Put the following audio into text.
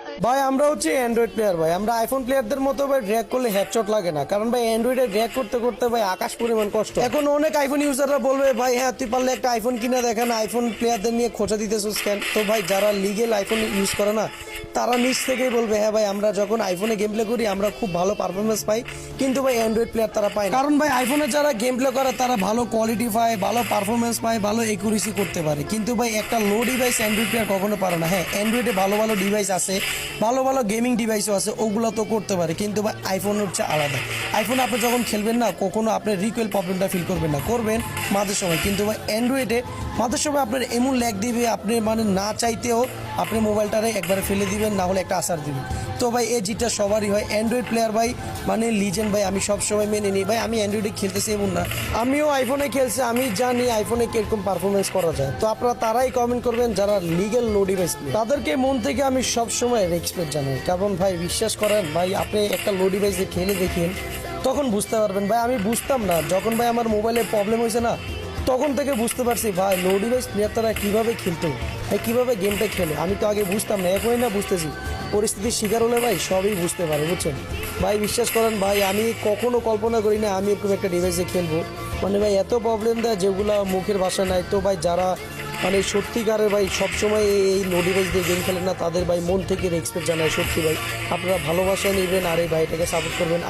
ভাই আমরা হচ্ছে অ্যান্ড্রয়েড প্লেয়ার ভাই, আমরা আইফোন প্লেয়ারদের মতো ভাই ড্র্যাগ করলে হেডশট লাগে না, কারণ ভাই অ্যান্ড্রয়েডে ড্র্যাগ করতে করতে ভাই আকাশ পরিমাণ কষ্ট। এখন অনেক আইফোন ইউজাররা বলবে ভাই হ্যাঁ তুই পারলে একটা আইফোন কিনে দেখেন, আইফোন প্লেয়ারদের নিয়ে খোঁচা দিতেছিস কেন? তো ভাই যারা লিগেল আইফোন ইউজ করে না তারা নিজ থেকেই বলবে হ্যাঁ ভাই আমরা যখন আইফোনে গেম প্লে করি আমরা খুব ভালো পারফরমেন্স পাই, কিন্তু ভাই অ্যান্ড্রয়েড প্লেয়ার তারা পায় না। কারণ ভাই আইফোনে যারা গেম প্লে করে তারা ভালো কোয়ালিটি পায়, ভালো পারফরমেন্স পায়, ভালো একুরেসি করতে পারে, কিন্তু ভাই একটা লো ডিভাইস অ্যান্ড্রয়েড প্লেয়ার কখনো পারে না। হ্যাঁ অ্যান্ড্রয়েডে ভালো ভালো ডিভাইস আছে, ভালো ভালো গেমিং ডিভাইসও আছে, ওগুলো তো করতে পারে, কিন্তু ভাই আইফোন হচ্ছে আলাদা। আইফোন আপনি যখন খেলবেন না কখনো আপনার রিকোয়েল প্রবলেমটা ফিল করবেন না, করবেন মাঝে সময়, কিন্তু ভাই অ্যান্ড্রয়েডে মাঝে সময় আপনার এমন ল্যাগ দিবে আপনি মানে না চাইতেও আপনি মোবাইলটারে একবারে ফেলে দিবেন, না হলে একটা আসার দিবেন। তো ভাই এই জিটটা সবারই হয়। অ্যান্ড্রয়েড প্লেয়ার ভাই মানে লিজেন্ড ভাই, আমি সব সময় মেনে নিই ভাই। আমি অ্যান্ড্রয়েডে খেলতেছি এমন না, আমিও আইফোনে খেলছি, আমি জানি আইফোনে কিরকম পারফরমেন্স করা যায়। তো আপনারা তারাই কমেন্ট করবেন যারা লিগেল লো ডিভাইস, তাদেরকে মন থেকে আমি সব সময় রেসপেক্ট জানাই। কারণ ভাই বিশ্বাস করেন ভাই, আপনি একটা লো ডিভাইসে খেলে দেখেন তখন বুঝতে পারবেন। ভাই আমি বুঝতাম না, যখন ভাই আমার মোবাইলে প্রবলেম হয়েছে না তখন থেকে বুঝতে পারছি ভাই লো ডিভাইস প্লেয়ার তারা কীভাবে খেলতো, ভাই কীভাবে গেমটা খেলে। আমি তো আগে বুঝতাম না, এখনই না বুঝতেছি। পরিস্থিতির শিকার হলে ভাই সবই বুঝতে পারে, বুঝছেন ভাই। বিশ্বাস করেন ভাই আমি কখনো কল্পনা করি না আমি এরকম একটা ডিভাইসে খেলবো। মানে ভাই এত প্রবলেম দেয় যেগুলো মুখের ভাষা নাই। তো ভাই যারা মানে সত্যিকারের ভাই সবসময় এই লো ডিভাইস দিয়ে গেম খেলেন না তাদের ভাই মন থেকে রেসপেক্ট জানায়। সত্যি ভাই আপনারা ভালোবাসা নেবেন আর এই ভাইটাকে সাপোর্ট করবেন।